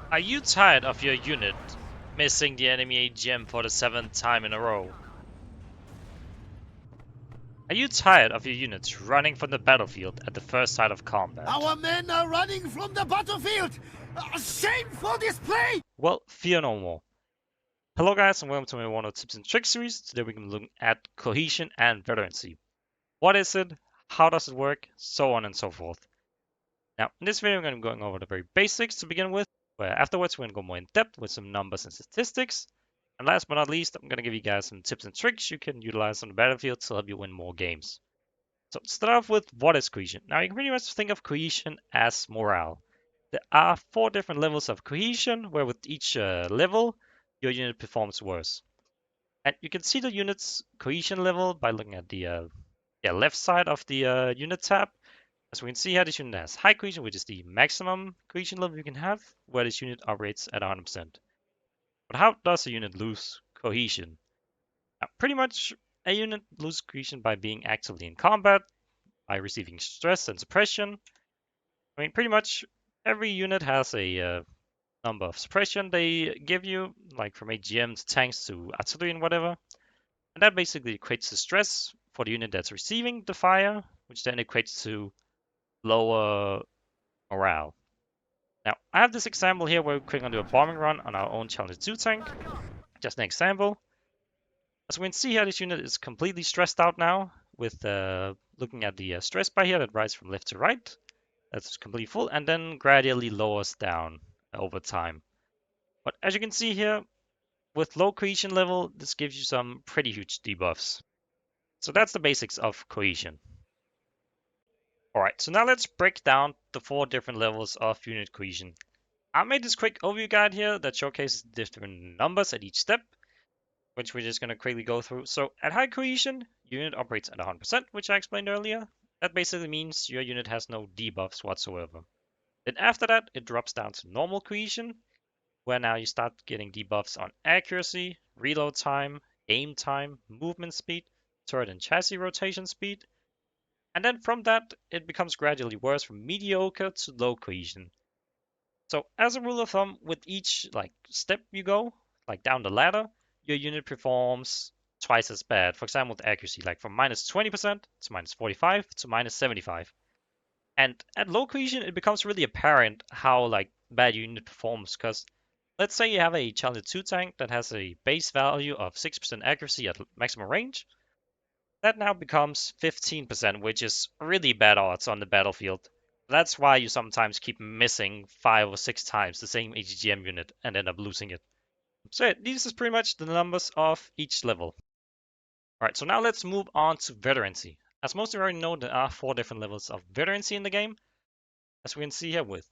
Are you tired of your unit missing the enemy AGM for the 7th time in a row? Are you tired of your units running from the battlefield at the first sign of combat? Our men are running from the battlefield! Shameful display! Well, fear no more. Hello guys and welcome to my WARNO tips and tricks series. Today we're going to look at Cohesion and Veterancy. What is it? How does it work? So on and so forth. Now, in this video I'm going to be going over the very basics to begin with, where afterwards we're going to go more in depth with some numbers and statistics. And last but not least, I'm going to give you guys some tips and tricks you can utilize on the battlefield to help you win more games. So to start off with, what is cohesion? Now you can pretty much think of cohesion as morale. There are 4 different levels of cohesion, where with each level, your unit performs worse. And you can see the unit's cohesion level by looking at the left side of the unit tab. As we can see here, this unit has high cohesion, which is the maximum cohesion level you can have, where this unit operates at 100%. But how does a unit lose cohesion? Now, pretty much a unit loses cohesion by being actively in combat, by receiving stress and suppression. I mean, pretty much every unit has a number of suppression they give you, like from AGMs, tanks to artillery and whatever. And that basically equates to stress for the unit that's receiving the fire, which then equates to lower morale. Now, I have this example here where we're quick on do a bombing run on our own Challenger 2 tank. Just an example. As we can see here, this unit is completely stressed out now with looking at the stress bar here that rises from left to right. That's completely full and then gradually lowers down over time. But as you can see here, with low cohesion level, this gives you some pretty huge debuffs. So that's the basics of cohesion. Alright, so now let's break down the 4 different levels of unit cohesion. I made this quick overview guide here that showcases different numbers at each step, which we're just going to quickly go through. So at high cohesion, your unit operates at 100%, which I explained earlier. That basically means your unit has no debuffs whatsoever. Then after that, it drops down to normal cohesion, where now you start getting debuffs on accuracy, reload time, aim time, movement speed, turret and chassis rotation speed. And then from that, it becomes gradually worse from mediocre to low cohesion. So as a rule of thumb, with each step you go, like down the ladder, your unit performs twice as bad. For example, with accuracy, like from minus 20% to minus 45 to minus 75. And at low cohesion, it becomes really apparent how bad your unit performs. Because let's say you have a Challenger 2 tank that has a base value of 6% accuracy at maximum range. That now becomes 15%, which is really bad odds on the battlefield. That's why you sometimes keep missing 5 or 6 times the same AGGM unit and end up losing it. So yeah, these is pretty much the numbers of each level. Alright, so now let's move on to Veterancy. As most of you already know, there are 4 different levels of Veterancy in the game. As we can see here with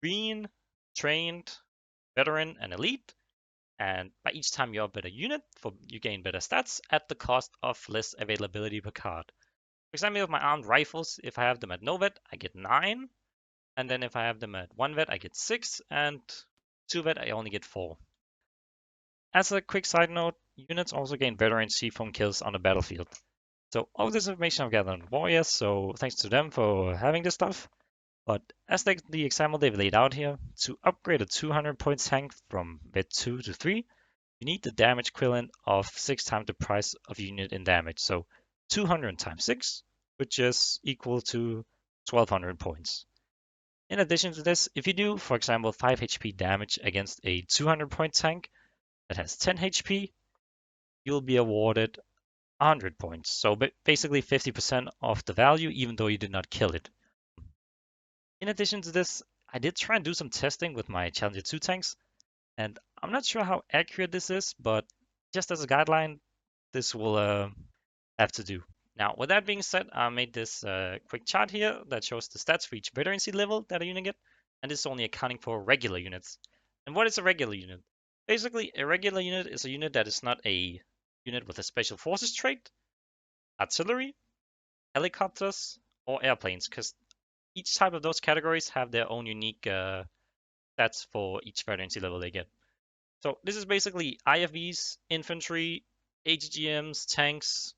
Green, Trained, Veteran, and Elite. And by each time you upgrade a unit, you gain better stats at the cost of less availability per card. For example, with my armed rifles, if I have them at no vet, I get 9. And then if I have them at 1 vet, I get 6. And 2 vet, I only get 4. As a quick side note, units also gain veterancy from kills on the battlefield. So all this information I've gathered on Warriors, so thanks to them for having this stuff. But as the example they've laid out here, to upgrade a 200 points tank from vet 2 to 3, you need the damage equivalent of 6 times the price of unit in damage. So 200 times 6, which is equal to 1200 points. In addition to this, if you do, for example, 5 HP damage against a 200 point tank that has 10 HP, you'll be awarded 100 points. So basically 50% of the value, even though you did not kill it. In addition to this, I did try and do some testing with my Challenger 2 tanks, and I'm not sure how accurate this is, but just as a guideline, this will have to do. Now, with that being said, I made this quick chart here that shows the stats for each veterancy level that a unit get, and this is only accounting for regular units. And what is a regular unit? Basically, a regular unit is a unit that is not a unit with a special forces trait, artillery, helicopters, or airplanes, because each type of those categories have their own unique stats for each veterancy level they get. So this is basically IFVs, infantry, AGGMs, tanks.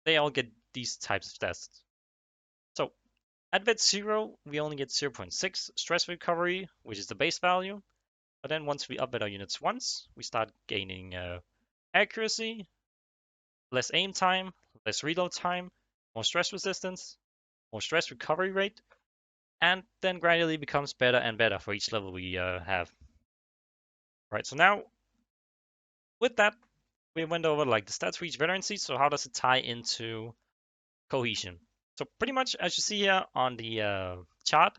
They all get these types of stats. So at vet 0, we only get 0.6 stress recovery, which is the base value. But then once we upvet our units once, we start gaining accuracy, less aim time, less reload time, more stress resistance, more stress recovery rate, and then gradually becomes better and better for each level we have. Right, so now with that, we went over like the stats for each veterancy. So how does it tie into cohesion? So pretty much as you see here on the chart,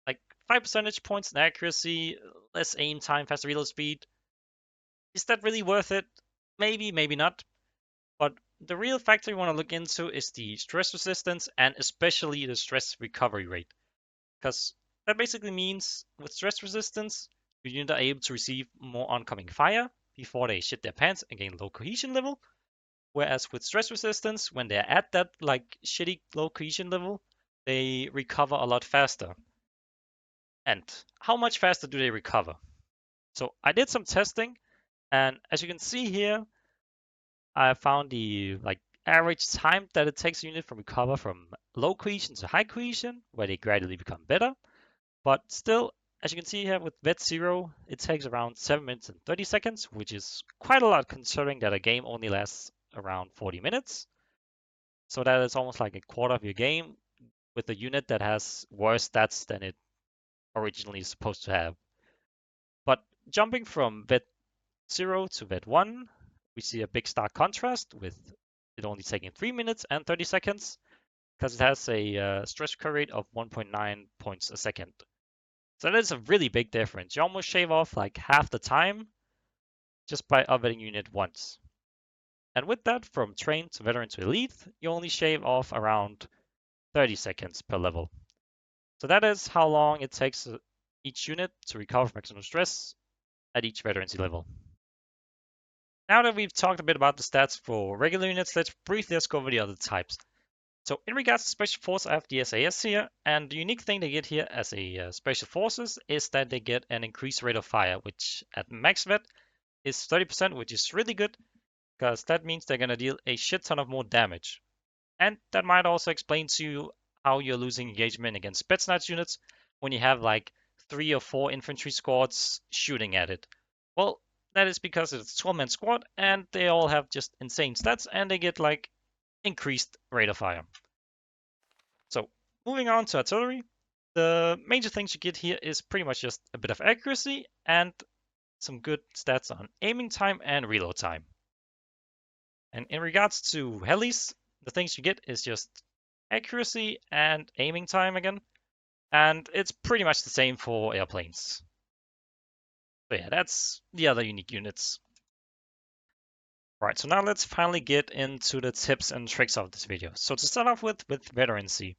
like 5 percentage points in accuracy, less aim time, faster reload speed. Is that really worth it? Maybe, maybe not. But the real factor you want to look into is the stress resistance and especially the stress recovery rate. Because that basically means with stress resistance, your unit are able to receive more oncoming fire before they shit their pants and gain low cohesion level. Whereas with stress resistance, when they're at that like shitty low cohesion level, they recover a lot faster. And how much faster do they recover? So I did some testing, and as you can see here, I found the like average time that it takes a unit to recover from low cohesion to high cohesion, where they gradually become better. But still, as you can see here with Vet Zero, it takes around 7 minutes and 30 seconds, which is quite a lot considering that a game only lasts around 40 minutes. So that is almost like a quarter of your game with a unit that has worse stats than it originally is supposed to have. But jumping from Vet 0 to Vet 1, we see a big stark contrast with it only taking 3 minutes and 30 seconds because it has a stress recovery rate of 1.9 points a second. So that is a really big difference. You almost shave off like half the time just by updating unit once. And with that, from train to veteran to elite, you only shave off around 30 seconds per level. So that is how long it takes each unit to recover from maximum stress at each veterancy level. Now that we've talked a bit about the stats for regular units, let's briefly go over the other types. So in regards to Special Force, I have the SAS here, and the unique thing they get here as a Special Forces is that they get an increased rate of fire, which at max vet is 30%, which is really good, because that means they're going to deal a shit ton of more damage. And that might also explain to you how you're losing engagement against Spetsnaz units when you have like 3 or 4 infantry squads shooting at it. Well, that is because it's a 12-man squad and they all have just insane stats and they get like increased rate of fire. So moving on to artillery, the major things you get here is pretty much just a bit of accuracy and some good stats on aiming time and reload time. And in regards to helis, the things you get is just accuracy and aiming time again, and it's pretty much the same for airplanes. So yeah, that's the other unique units. Right, so now let's finally get into the tips and tricks of this video. So to start off with veterancy,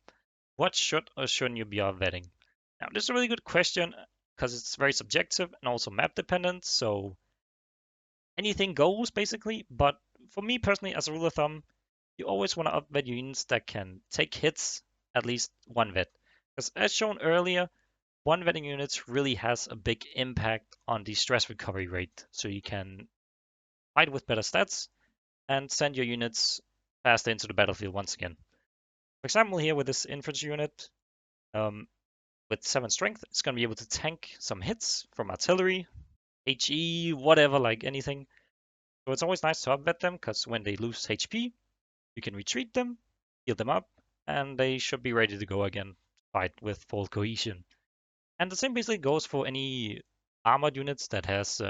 what should or shouldn't you be vetting? Now, this is a really good question because it's very subjective and also map dependent. So anything goes basically. But for me personally, as a rule of thumb, you always want to upvet your units that can take hits at least one vet. Because as shown earlier, one vetting unit really has a big impact on the stress recovery rate. So you can fight with better stats and send your units faster into the battlefield once again. For example, here with this infantry unit, with 7 strength, it's going to be able to tank some hits from artillery, HE, whatever, like anything. So it's always nice to upvet them because when they lose HP, you can retreat them, heal them up, and they should be ready to go again, fight with full cohesion. And the same basically goes for any armored units that has,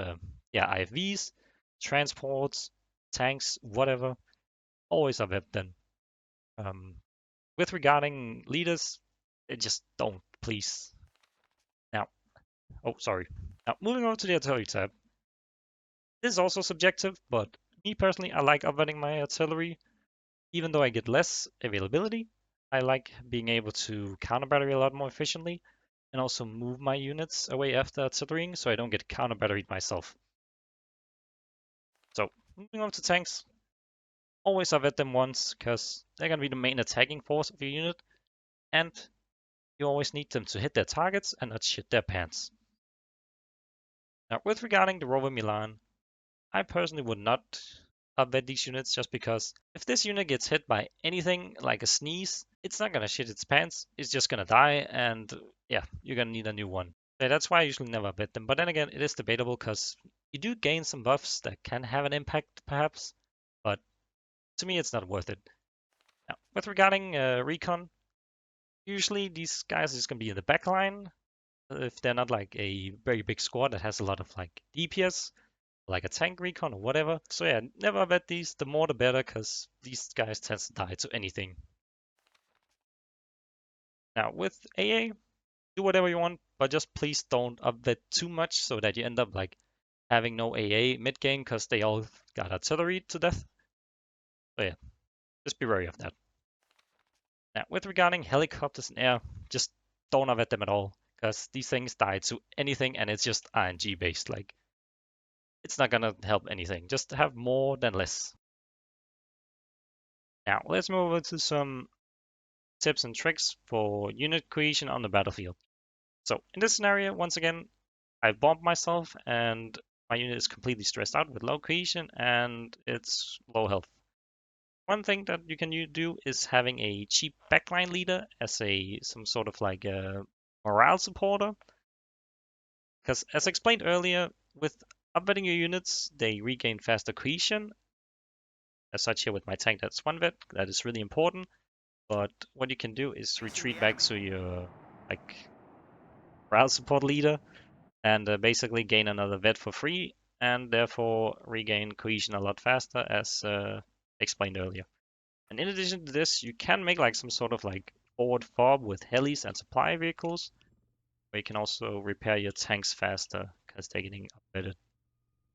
IFVs, transports, tanks, whatever. Always upvet them. Um, with regarding leaders, just don't, please. Now, oh, sorry. Now, moving on to the artillery tab. This is also subjective, but me personally, I like upvetting my artillery. Even though I get less availability, I like being able to counter battery a lot more efficiently and also move my units away after artillerying so I don't get counter batteried myself. So, moving on to tanks, always upvet them once because they're going to be the main attacking force of your unit and you always need them to hit their targets and not shit their pants. Now, with regarding the Rover Milan, I personally would not upvet these units just because if this unit gets hit by anything like a sneeze, it's not gonna shit its pants, it's just gonna die, and yeah, you're gonna need a new one. Yeah, that's why I usually never bet them. But then again, it is debatable because you do gain some buffs that can have an impact, perhaps. But to me, it's not worth it. Now, with regarding recon, usually these guys are just gonna be in the back line if they're not like a very big squad that has a lot of like DPS, like a tank recon or whatever. So yeah, never bet these. The more the better, because these guys tend to die to anything. Now with AA, do whatever you want, but just please don't upvet too much so that you end up like having no AA mid game because they all got artillery to death. So yeah, just be wary of that. Now with regarding helicopters and air, just don't upvet them at all because these things die to anything and it's just RNG based. Like it's not gonna help anything. Just have more than less. Now let's move over to some tips and tricks for unit cohesion on the battlefield. So in this scenario, once again, I bombed myself and my unit is completely stressed out with low cohesion and it's low health. One thing that you can do is having a cheap backline leader as a some sort of like a morale supporter. Because as explained earlier, with upvetting your units, they regain faster cohesion. As such here with my tank, that's one vet. That is really important. But what you can do is retreat back to your like morale support leader and basically gain another vet for free and therefore regain cohesion a lot faster as explained earlier. And in addition to this, you can make like some sort of like forward fob with helis and supply vehicles, where you can also repair your tanks faster because they're getting upgraded.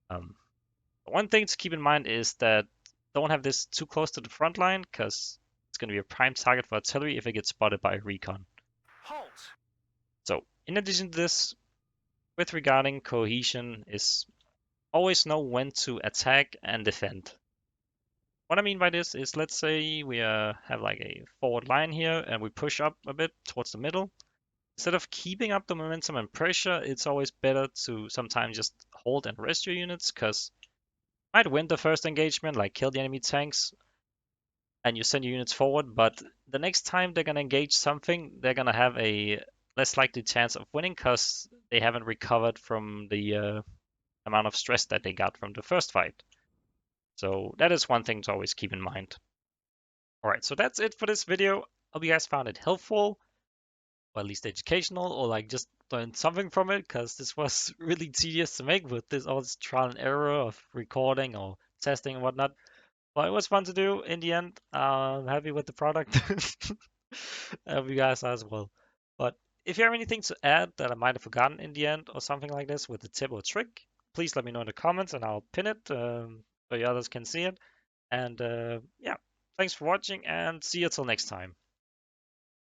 Um, one thing to keep in mind is that don't have this too close to the front line because it's going to be a prime target for artillery if it gets spotted by recon. Halt! So in addition to this, with regarding cohesion is always know when to attack and defend. What I mean by this is let's say we have like a forward line here and we push up a bit towards the middle. Instead of keeping up the momentum and pressure, it's always better to sometimes just hold and rest your units because you might win the first engagement, like kill the enemy tanks, and you send your units forward, but the next time they're going to engage something, they're going to have a less likely chance of winning because they haven't recovered from the amount of stress that they got from the first fight. So that is one thing to always keep in mind. All right, so that's it for this video. Hope you guys found it helpful, or at least educational, or like just learned something from it, because this was really tedious to make with this all this trial and error of recording or testing and whatnot. But it was fun to do in the end. I'm happy with the product. I hope you guys are as well. But if you have anything to add that I might have forgotten in the end or something like this with a tip or trick, please let me know in the comments and I'll pin it so the others can see it. And yeah, thanks for watching and see you till next time.